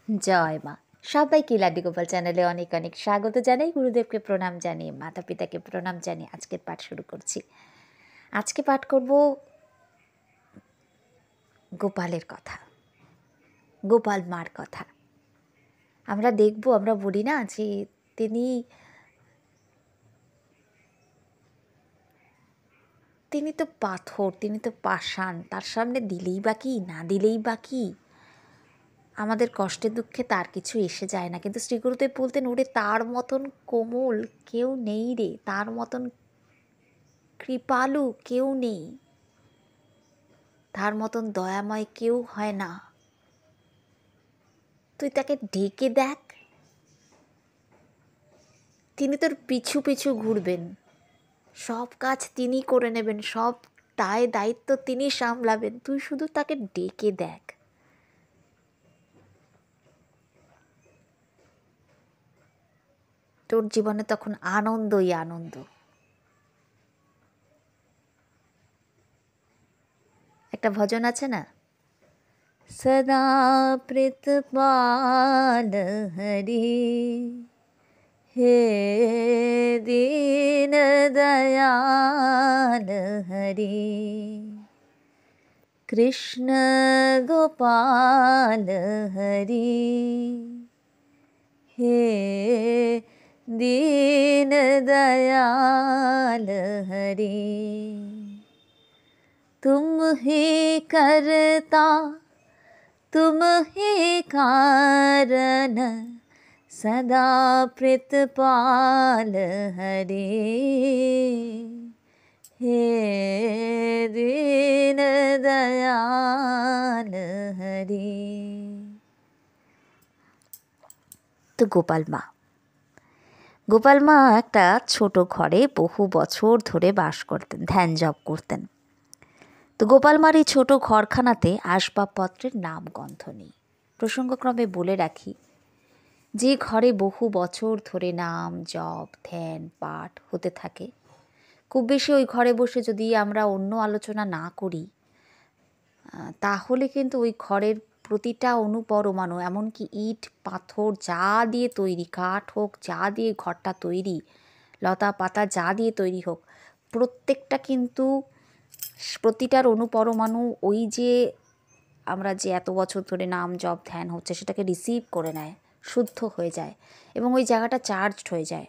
জয় মা। সবাইকে লাড্ডু গোপাল চ্যানেলে অনেক অনেক স্বাগত জানাই। গুরুদেবকে প্রণাম জানিয়ে, মাতা পিতাকে প্রণাম জানিয়ে আজকের পাঠ শুরু করছি। আজকে পাঠ করব গোপালের কথা, গোপাল মার কথা। আমরা দেখব, আমরা বলি না যে তিনি তো পাথর, তিনি তো পাষাণ, তার সামনে দিলেই বা কি, না দিলেই বা কি, আমাদের কষ্টে দুঃখে তার কিছু এসে যায় না। কিন্তু শ্রী গুরুদেব বলতেন, ওরে তার মতন কোমল কেউ নেই রে, তার মতন কৃপালু কেউ নেই, তার মতন দয়াময় কেউ হয় না। তুই তাকে ডেকে দেখ, তিনি তোর পিছু পিছু ঘুরবেন, সব কাজ তিনি করে নেবেন, সব দায় দায়িত্ব তিনি সামলাবেন। তুই শুধু তাকে ডেকে দেখ। তোর জীবনে তখন আনন্দই আনন্দ। একটা ভজন আছে না, সদা প্রীতপাল হরি, হে দীন দয়াল হরি, কৃষ্ণ গোপাল হরি, হে दीन दयाल हरि, तुम ही करता तुम ही कारण, सदा प्रीतपाल हरि, हे दीन दयाल हरि। तो गोपाल माँ, গোপাল মা একটা ছোট ঘরে বহু বছর ধরে বাস করতেন, ধ্যান জপ করতেন। তো গোপাল মার এই ছোট ঘরখানাতে আসবাবপত্রের নাম গন্ধ নেই। প্রসঙ্গক্রমে বলে রাখি, যে ঘরে বহু বছর ধরে নাম জপ ধ্যান পাঠ হতে থাকে, খুব বেশি ওই ঘরে বসে যদি আমরা অন্য আলোচনা না করি, তাহলে কিন্তু ওই ঘরের প্রতিটা অনুপরমাণু, এমনকি ইট পাথর যা দিয়ে তৈরি, কাঠ হোক, যা দিয়ে ঘরটা তৈরি, লতা পাতা যা দিয়ে তৈরি হোক, প্রত্যেকটা কিন্তু প্রতিটার অনুপরমাণু ওই যে আমরা যে এত বছর ধরে নাম জপ ধ্যান হচ্ছে সেটাকে রিসিভ করে নেয়, শুদ্ধ হয়ে যায় এবং ওই জায়গাটা চার্জড হয়ে যায়,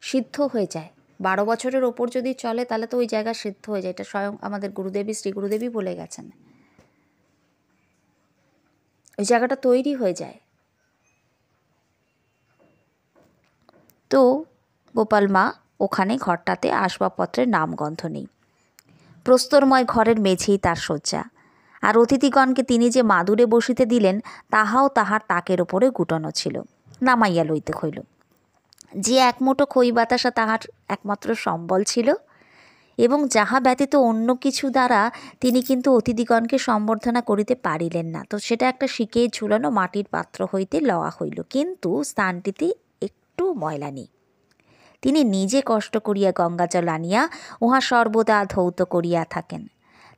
সিদ্ধ হয়ে যায়। 12 বছরের ওপর যদি চলে তাহলে তো ওই জায়গা সিদ্ধ হয়ে যায়। এটা স্বয়ং আমাদের গুরুদেবী শ্রী গুরুদেবী বলে গেছেন। ওই জায়গাটা তৈরি হয়ে যায়। তো গোপাল মা ওখানে ঘরটাতে আসবাবপত্রের নামগন্ধ নেই। প্রস্তরময় ঘরের মেঝেই তার শয্যা, আর অতিথিগণকে তিনি যে মাদুরে বসিতে দিলেন তাহাও তাহার তাকের ওপরে গুটানো ছিল, নামাইয়া লইতে হইল। যে এক মুঠো খই বাতাসা তাহার একমাত্র সম্বল ছিল, এবং যাহা ব্যতীত অন্য কিছু দ্বারা তিনি কিন্তু অতিথিগণকে সম্বর্ধনা করিতে পারিলেন না। তো সেটা একটা শিকে ঝুলানো মাটির পাত্র হইতে লওয়া হইল, কিন্তু স্থানটিতে একটু ময়লা নেই। তিনি নিজে কষ্ট করিয়া গঙ্গাজল আনিয়া উহা সর্বদা ধৌত করিয়া থাকেন।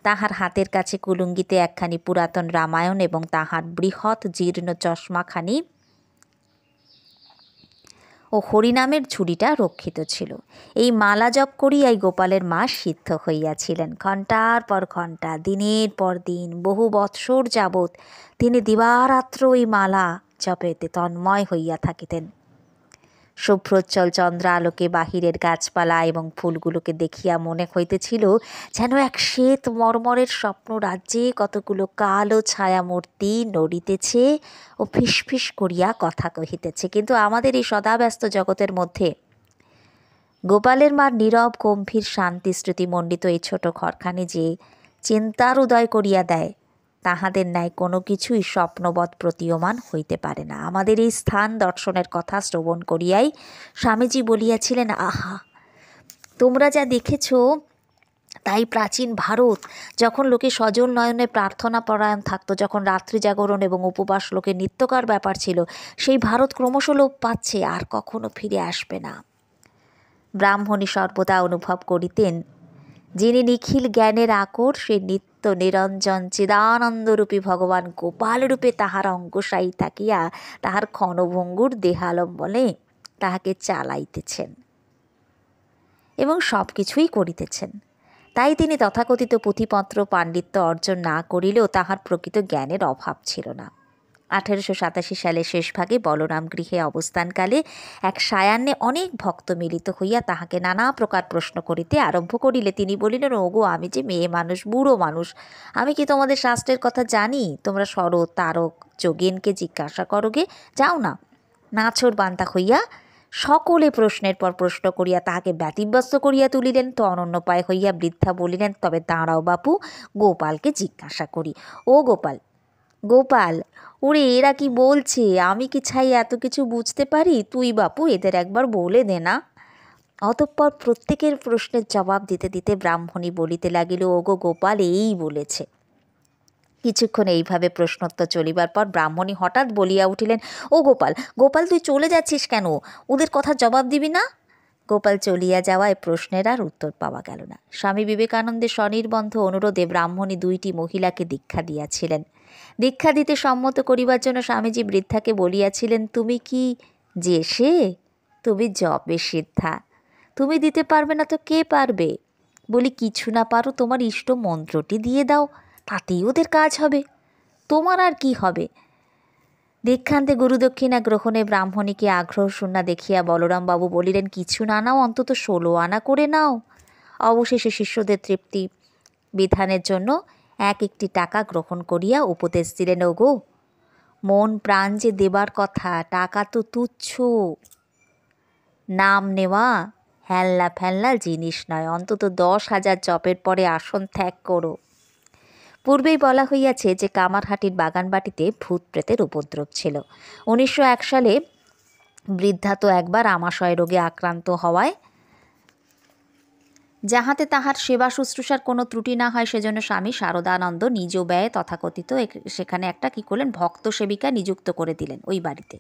তাহার হাতের কাছে কুলুঙ্গিতে একখানি পুরাতন রামায়ণ এবং তাহার বৃহৎ জীর্ণ চশমাখানি ও হরিনামের ঝুড়িটা রক্ষিত ছিল। এই মালা জপ করিয়াই গোপালের মা সিদ্ধ হইয়াছিলেন। ঘণ্টার পর ঘণ্টা, দিনের পর দিন, বহু বৎসর যাবৎ তিনি দিবারাত্র ওই মালা জপেতে তন্ময় হইয়া থাকিতেন। শুভ্রোজ্জ্বল চন্দ্রালোকে বাহিরের গাছপালা এবং ফুলগুলোকে দেখিয়া মনে হইতেছিল যেন এক শ্বেত মর্মরের স্বপ্ন রাজ্যে কতগুলো কালো ছায়ামূর্তি নড়িতেছে ও ফিসফিস করিয়া কথা কহিতেছে। কিন্তু আমাদের এই সদাব্যস্ত জগতের মধ্যে গোপালের মার নীরব গম্ভীর শান্তি স্মৃতিমণ্ডিত এই ছোট ঘরখানি যে চিন্তার উদয় করিয়া দেয়, তাহাদের ন্যায় কোনো কিছুই স্বপ্নবৎ প্রতীয়মান হইতে পারে না। আমাদের এই স্থান দর্শনের কথা শ্রবণ করিয়াই স্বামীজি বলিয়াছিলেন, আহা, তোমরা যা দেখেছ তাই প্রাচীন ভারত, যখন লোকে সজল নয়নে প্রার্থনা পরায়ণ থাকতো, যখন রাত্রি জাগরণ এবং উপবাস লোকে নিত্যকার ব্যাপার ছিল, সেই ভারত ক্রমশ লোপ পাচ্ছে, আর কখনো ফিরে আসবে না। ব্রাহ্মণী সর্বদা অনুভব করিতেন যিনি নিখিল জ্ঞানের আকর, সে নিত্য নিরঞ্জন চিদানন্দরূপী ভগবান গোপাল রূপে তাহার অঙ্কশায়ী থাকিয়া তাহার ক্ষণভঙ্গুর দেহালম্বনে তাহাকে চালাইতেছেন এবং সব কিছুই করিতেছেন। তাই তিনি তথাকথিত পুঁথিপত্র পাণ্ডিত্য অর্জন না করিলেও তাহার প্রকৃত জ্ঞানের অভাব ছিল না। 1887 সালের শেষভাগে বলরাম গৃহে অবস্থানকালে এক সায়াহ্নে অনেক ভক্ত মিলিত হইয়া তাহাকে নানা প্রকার প্রশ্ন করিতে আরম্ভ করিলে তিনি বলিলেন, ওগো, আমি যে মেয়ে মানুষ, বুড়ো মানুষ, আমি কি তোমাদের শাস্ত্রের কথা জানি? তোমরা শরৎ, তারক, যোগেনকে জিজ্ঞাসা করোগে, যাও না। নাছোড় বান্তা হইয়া সকলে প্রশ্নের পর প্রশ্ন করিয়া তাহাকে ব্যতিব্যস্ত করিয়া তুলিলেন। তো অনন্যপায় হইয়া বৃদ্ধা বলিলেন, তবে দাঁড়াও বাপু, গোপালকে জিজ্ঞাসা করি। ও গোপাল, গোপাল, ওরে এরা কি বলছে? আমি কি ছাই এত কিছু বুঝতে পারি? তুই বাপু এদের একবার বলে দে না। অতঃপর প্রত্যেকের প্রশ্নের জবাব দিতে দিতে ব্রাহ্মণী বলিতে লাগিল, ওগো গোপাল এই বলেছে। কিছুক্ষণ এইভাবে প্রশ্নোত্তর চলিবার পর ব্রাহ্মণী হঠাৎ বলিয়া উঠিলেন, ও গোপাল, গোপাল, তুই চলে যাচ্ছিস কেন? ওদের কথার জবাব দিবি না? গোপাল চলিয়া যাওয়ায় প্রশ্নের আর উত্তর পাওয়া গেল না। স্বামী বিবেকানন্দের স্বনির্বন্ধ অনুরোধে ব্রাহ্মণী 2টি মহিলাকে দীক্ষা দিয়াছিলেন। দীক্ষা দিতে সম্মত করিবার জন্য স্বামীজি বৃদ্ধাকে বলিয়াছিলেন, তুমি কি যে সে? তুমি জবে সিদ্ধা, তুমি দিতে পারবে না তো কে পারবে? বলি, কিছু না পারো, তোমার ইষ্ট মন্ত্রটি দিয়ে দাও, তাতেই ওদের কাজ হবে, তোমার আর কি হবে? দীক্ষান্তে গুরুদক্ষিণা গ্রহণে ব্রাহ্মণীকে আগ্রহ শূন্য দেখিয়া বলরামবাবু বলিলেন, কিছু না নাও, অন্তত 16 আনা করে নাও। অবশেষে শিষ্যদের তৃপ্তি বিধানের জন্য একটি টাকা গ্রহণ করিয়া উপদেশ দিলেন, ওগো, মন প্রাণ যে দেবার কথা, টাকা তো তুচ্ছ, নাম নেওয়া হেলনা ফেলনা জিনিস নয়, অন্তত 10,000 জপের পরে আসন ত্যাগ করো। পূর্বেই বলা হইয়াছে যে কামারহাটির বাগানবাটিতে ভূত প্রেতের উপদ্রব ছিল। 1901 সালে বৃদ্ধা তো একবার আমাশয় রোগে আক্রান্ত হওয়ায় যাহাতে তাহার সেবা শুশ্রূষার কোনো ত্রুটি না হয় সেজন্য স্বামী শারদানন্দ নিজ ব্যয়ে তথাকথিত সেখানে একটা কী করলেন, ভক্ত সেবিকা নিযুক্ত করে দিলেন ওই বাড়িতে।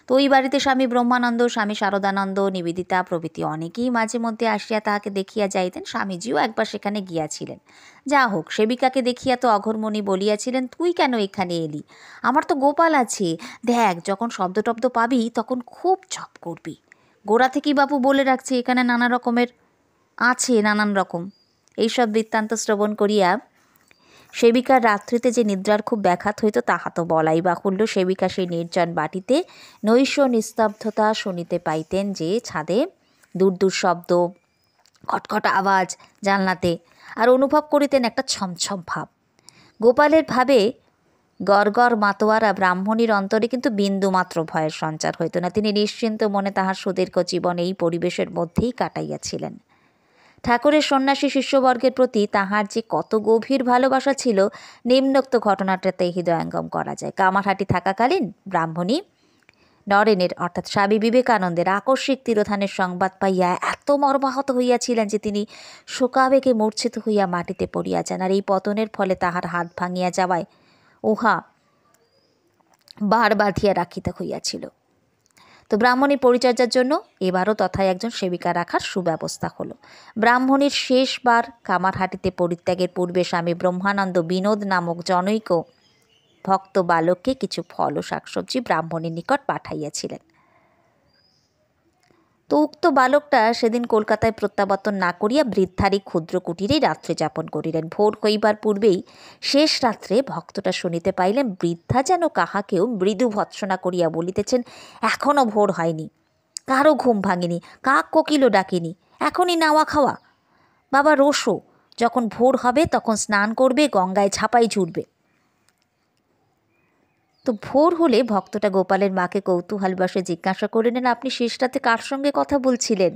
তো ওই বাড়িতে স্বামী ব্রহ্মানন্দ, স্বামী শারদানন্দ, নিবেদিতা প্রভৃতি অনেকেই মাঝে মধ্যে আসিয়া তাহাকে দেখিয়া যাইতেন। স্বামীজিও একবার সেখানে গিয়াছিলেন। যা হোক, সেবিকাকে দেখিয়া তো অঘরমণি বলিয়াছিলেন, তুই কেন এখানে এলি? আমার তো গোপাল আছে, দেখ, যখন শব্দ টব্দ পাবি তখন খুব জপ করবি। গোড়া থেকেই বাপু বলে রাখছি, এখানে নানা রকমের আছে, নানান রকম। এইসব বৃত্তান্ত শ্রবণ করিয়া সেবিকার রাত্রিতে যে নিদ্রার খুব ব্যাঘাত হইত তাহা তো বলাই বাহুল্য। সেবিকা সেই নির্জন বাটিতে নৈশ নিস্তব্ধতা শুনিতে পাইতেন, যে ছাদে দূর দূর শব্দ, খটখট আওয়াজ জানলাতে, আর অনুভব করিতেন একটা ছমছম ভাব। গোপালের ভাবে গড়গড় মাতোয়ারা ব্রাহ্মণীর অন্তরে কিন্তু বিন্দুমাত্র ভয়ের সঞ্চার হইত না। তিনি নিশ্চিন্ত মনে তাহার সুদীর্ঘ জীবন এই পরিবেশের মধ্যেই কাটাইয়াছিলেন। ঠাকুরের সন্ন্যাসী শিষ্যবর্গের প্রতি তাহার যে কত গভীর ভালোবাসা ছিল, নিম্নোক্ত ঘটনাটাতে হৃদয়ঙ্গম করা যায়। কামারহাটি থাকাকালীন ব্রাহ্মণী নরেনের অর্থাৎ স্বামী বিবেকানন্দের আকস্মিক তিরোধানের সংবাদ পাইয়া এত মর্মাহত হইয়াছিলেন যে তিনি শোকাবেগে মূর্ছিত হইয়া মাটিতে পড়িয়া যান। আর এই পতনের ফলে তাহার হাত ভাঙিয়া যাওয়ায় উহা বার বাঁধিয়া রাখিতে হইয়াছিল। তো ব্রাহ্মণীর পরিচর্যার জন্য এবারও তথায় একজন সেবিকা রাখার সুব্যবস্থা হলো। ব্রাহ্মণীর শেষবার কামারহাটিতে পরিত্যাগের পূর্বে স্বামী ব্রহ্মানন্দ বিনোদ নামক জনৈক ভক্ত বালককে কিছু ফল ও শাকসবজি ব্রাহ্মণীর নিকট পাঠাইয়াছিলেন। তো উক্ত বালকটা সেদিন কলকাতায় প্রত্যাবর্তন না করিয়া বৃদ্ধারই ক্ষুদ্র কুটিরেই রাত্রি যাপন করিলেন। ভোর হইবার পূর্বেই শেষ রাত্রে ভক্তটা শুনিতে পাইলেন, বৃদ্ধা যেন কাহাকেও মৃদু ভৎসনা করিয়া বলিতেছেন, এখনও ভোর হয়নি, কারো ঘুম ভাঙেনি, কাক কোকিলও ডাকেনি, এখনই নাওয়া খাওয়া। বাবা রোসো, যখন ভোর হবে তখন স্নান করবে, গঙ্গায় ঝাঁপাই ঝুড়বে। তো ভোর হলে ভক্তটা গোপালের মাকে কৌতূহলবশে জিজ্ঞাসা করিলেন, আপনি শেষ রাতে কার সঙ্গে কথা বলছিলেন?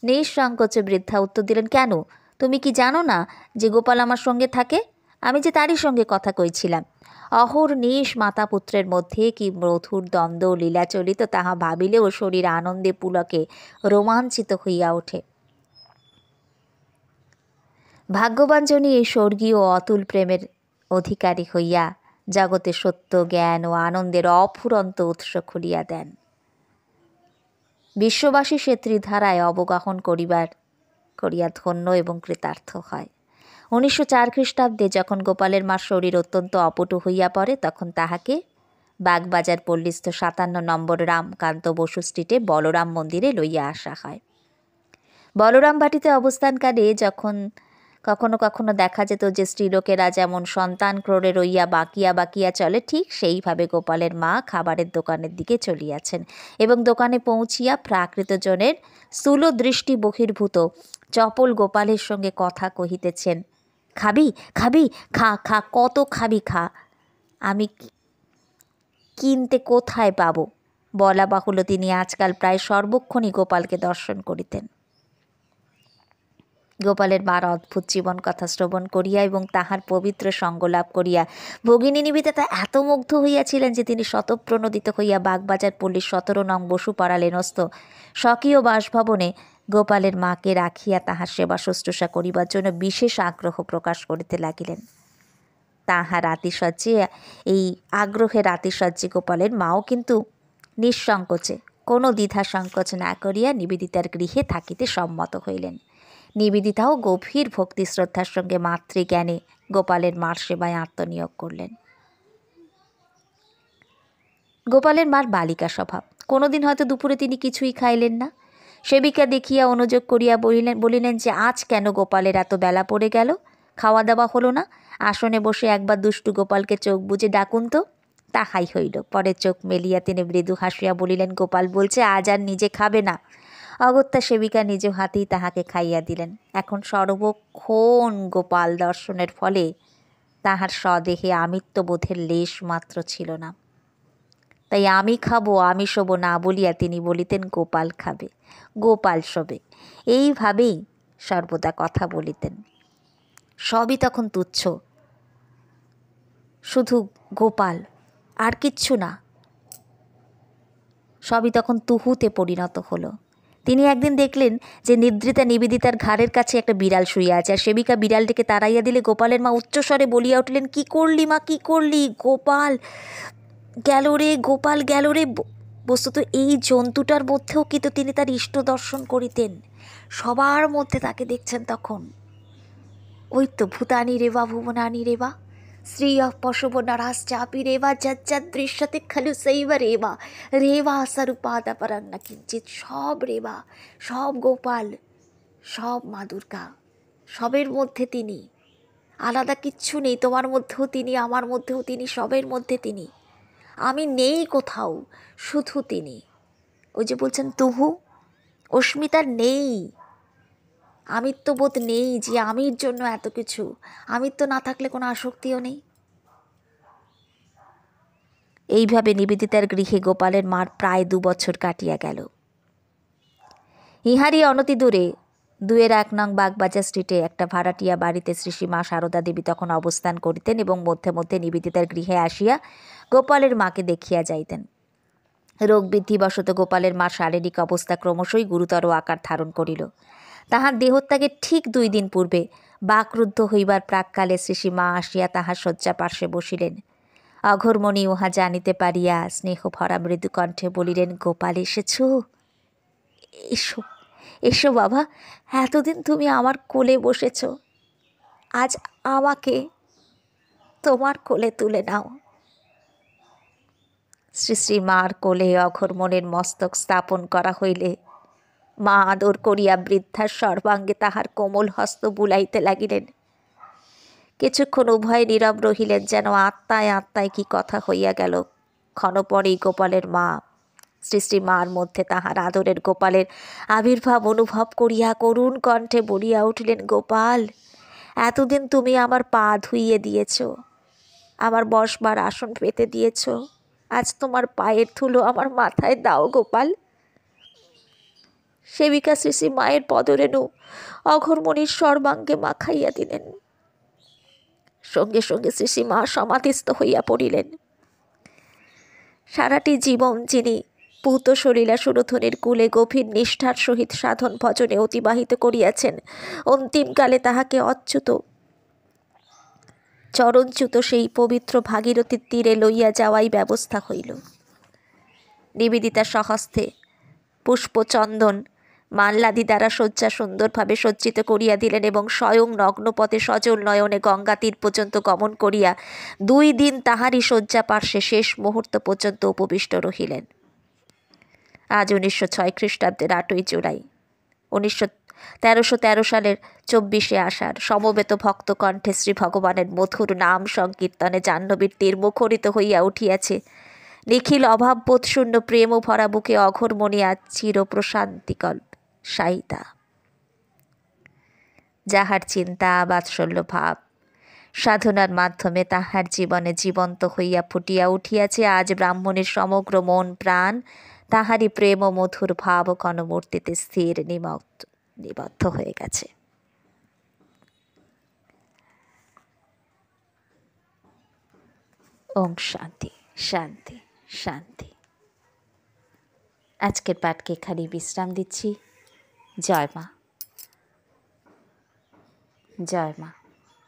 নিঃসংকোচে বৃদ্ধা উত্তর দিলেন, কেন, তুমি কি জানো না যে গোপাল আমার সঙ্গে থাকে? আমি যে তারই সঙ্গে কথা কইছিলাম। অহর্নিশ মাতা পুত্রের মধ্যে কি মধুর দ্বন্দ্ব লীলা চলিত তাহা ভাবিলেও শরীর আনন্দে পুলকে রোমাঞ্চিত হইয়া ওঠে। ভাগ্যবান জনই এই স্বর্গীয় অতুল প্রেমের অধিকারী হইয়া জগতে সত্য জ্ঞান ও আনন্দের অফুরন্ত উৎস খুলিয়া দেন। বিশ্ববাসী সে ত্রিধারায় অবগাহন করিবার করিয়া ধন্য এবং কৃতার্থ হয়। 1904 খ্রিস্টাব্দে যখন গোপালের মার শরীর অত্যন্ত অপটু হইয়া পড়ে, তখন তাহাকে বাগবাজার পল্লীস্থ 57 নম্বর রামকান্ত বসু স্ট্রিটে বলরাম মন্দিরে লইয়া আসা হয়। বলরাম বাটিতে অবস্থানকালে যখন কখনো কখনো দেখা যেত যে স্ত্রীলোকেরা যেমন সন্তান ক্রোড়ে রইয়া বাকিয়া বাকিয়া চলে, ঠিক সেইভাবে গোপালের মা খাবারের দোকানের দিকে চলিয়াছেন এবং দোকানে পৌঁছিয়া প্রাকৃতজনের স্থূল দৃষ্টি বহির্ভূত চপল গোপালের সঙ্গে কথা কহিতেছেন। খাবি খাবি, খা খা, কত খাবি খা, আমি কিনতে কোথায় পাবো। বলা বাহুল্য তিনি আজকাল প্রায় সর্বক্ষণই গোপালকে দর্শন করিতেন। গোপালের মার অদ্ভুত জীবন কথা শ্রবণ করিয়া এবং তাহার পবিত্র সঙ্গলাভ করিয়া ভগিনী নিবেদিতা এত মুগ্ধ হইয়াছিলেন যে তিনি স্বতঃপ্রণোদিত হইয়া বাগবাজার পল্লীর 17 নং বসুপাড়া লেনস্থ স্বকীয় বাসভবনে গোপালের মাকে রাখিয়া তাহার সেবা শুশ্রূষা করিবার জন্য বিশেষ আগ্রহ প্রকাশ করিতে লাগিলেন। তাহার আতিশয্যে, এই আগ্রহের আতিশয্যে গোপালের মাও কিন্তু নিঃসংকোচে, কোনো দ্বিধা সংকোচ না করিয়া নিবেদিতার গৃহে থাকিতে সম্মত হইলেন। নিবেদিতাও গভীর ভক্তি শ্রদ্ধার সঙ্গে মাতৃজ্ঞানে গোপালের মার সেবায় আত্মনিয়োগ করলেন। গোপালের মার বালিকা স্বভাব। কোনোদিন হয়তো দুপুরে তিনি কিছুই খাইলেন না। সেবিকা দেখিয়া অনুযোগ করিয়া বলিলেন যে আজ কেন গোপালের এত বেলা পড়ে গেল, খাওয়া দাওয়া হলো না। আসনে বসে একবার দুষ্টু গোপালকে চোখ বুজে ডাকুন তো। তাহাই হইল। পরে চোখ মেলিয়া তিনি মৃদু হাসিয়া বলিলেন, গোপাল বলছে আজ আর নিজে খাবে না। অগত্যা সেবিকা নিজ হাতেই তাহাকে খাইয়া দিলেন। এখন সর্বক্ষণ গোপাল দর্শনের ফলে তাহার স্বদেহে আমিত্ববোধের লেশ মাত্র ছিল না। তাই আমি খাবো, আমি শোবো না বলিয়া তিনি বলিতেন গোপাল খাবে, গোপাল শোবে, এইভাবেই সর্বদা কথা বলিতেন। সবই তখন তুচ্ছ, শুধু গোপাল, আর কিচ্ছু না। সবই তখন তুহুতে পরিণত হলো। তিনি একদিন দেখলেন যে নিদ্রিতা নিবেদিতার ঘাড়ের কাছে একটা বিড়াল শুইয়া আছে, আর সেবিকা বিড়ালটিকে তাড়াইয়া দিলে গোপালের মা উচ্চস্বরে বলিয়া উঠলেন, কি করলি মা, কি করলি? গোপাল গেল রে, গোপাল গেল রে। বস্তুত এই জন্তুটার মধ্যেও কিন্তু তিনি তার ইষ্ট দর্শন করিতেন। সবার মধ্যে তাকে দেখছেন তখন। ওই তো ভূতানি রেবা ভুবনানি রেবা শ্রী পশব নারাস চাপি রেবা যজ্জাত দৃশ্যতে খালু শৈবা রেবা রেবা স্বরূপাদা পরাং না কিঞ্চিত। সব রেবা, সব গোপাল, সব মা দুর্গা, সবের মধ্যে তিনি, আলাদা কিচ্ছু নেই। তোমার মধ্যেও তিনি, আমার মধ্যেও তিনি, সবের মধ্যে তিনি। আমি নেই কোথাও, শুধু তিনি। ওই যে বলছেন তুহু, অস্মিতার নেই, আমিত্ববোধ নেই যে আমির জন্য এত কিছু। আমিত্ব না থাকলে কোনো আসক্তিও নেই। এইভাবে নিবেদিতার গৃহে গোপালের মার প্রায় 2 বছর কাটিয়া গেল। ইহারই অনতি দূরে 2-1 নং বাগবাজার স্ট্রিটে একটা ভাড়াটিয়া বাড়িতে শ্রী মা সারদা দেবী তখন অবস্থান করিতেন এবং মধ্যে মধ্যে নিবেদিতার গৃহে আসিয়া গোপালের মাকে দেখিয়া যাইতেন। রোগ বৃদ্ধিবশত গোপালের মার শারীরিক অবস্থা ক্রমশই গুরুতর আকার ধারণ করিল। তাহার দেহত্যাগের ঠিক 2 দিন পূর্বে বাকরুদ্ধ হইবার প্রাককালে শ্রী মা আসিয়া তাহার শয্যা পার্শ্বে বসিলেন। অঘোরমণি উহা জানিতে পারিয়া স্নেহ ভরা মৃদু কণ্ঠে বলিলেন, গোপাল এসেছ? এসো এসো বাবা, এতদিন তুমি আমার কোলে বসেছ, আজ আমাকে তোমার কোলে তুলে নাও। শ্রী মার কোলে অঘোরমণির মস্তক স্থাপন করা হইলে মা আদর করিয়া বৃদ্ধার সর্বাঙ্গে তাহার কোমল হস্ত বুলাইতে লাগিলেন। কিছুক্ষণ উভয়ে নীরব রহিলেন, যেন আত্মায় আত্মায় কি কথা হইয়া গেল। ক্ষণপরেই গোপালের মা শ্রী মার মধ্যে তাহার আদরের গোপালের আবির্ভাব অনুভব করিয়া করুণ কণ্ঠে বলিয়া উঠিলেন, গোপাল, এতদিন তুমি আমার পা ধুইয়ে দিয়েছ, আমার বসবার আসন পেতে দিয়েছ, আজ তোমার পায়ের ধুলো আমার মাথায় দাও গোপাল। সেবিকা শ্রী মায়ের পদরেণু অঘোরমণির সর্বাঙ্গে মাখাইয়া দিলেন। সঙ্গে সঙ্গে শ্রী মা সমাধিস্থ হইয়া পড়িলেন। সারাটি জীবন যিনি পূত সলীলা সুরধনির কুলে গভীর নিষ্ঠার সহিত সাধন ভজনে অতিবাহিত করিয়াছেন, অন্তিমকালে তাহাকে অচ্যুত চরণচ্যুত সেই পবিত্র ভাগীরথীর তীরে লইয়া যাওয়াই ব্যবস্থা হইল। নিবেদিতা স্বহস্তে পুষ্পচন্দন মাল্লাদি দ্বারা শয্যা সুন্দরভাবে সজ্জিত করিয়া দিলেন এবং স্বয়ং নগ্নপথে সজল নয়নে গঙ্গা তীর পর্যন্ত গমন করিয়া 2 দিন তাহারই শয্যা পার্শ্বে শেষ মুহূর্ত পর্যন্ত উপবিষ্ট রহিলেন। আজ 1906 খ্রিস্টাব্দের 8ই জুলাই, 1313 সালের 24শে আষাঢ়। সমবেত ভক্ত কণ্ঠে শ্রী ভগবানের মধুর নাম সংকীর্তনে জাহ্নবীর তীর মুখরিত হইয়া উঠিয়াছে। নিখিল অভাববোধ শূন্য প্রেম ও ভরা বুকে অঘোর মনি আজ চির প্রশান্তিকল্প সাইতা। যাহার চিন্তা বাৎসল্য ভাব সাধনার মাধ্যমে তাহার জীবনে জীবন্ত হইয়া ফুটিয়া উঠিয়াছে, আজ ব্রাহ্মণের সমগ্র মন প্রাণ তাহারই প্রেম ও মধুর ভাব কণমূর্তিতে স্থির নিবদ্ধ হয়ে গেছে। ওম শান্তি শান্তি শান্তি। আজকের পাঠকে এখানেই বিশ্রাম দিচ্ছি। জয় মা, জয় মা,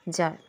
জয় মা।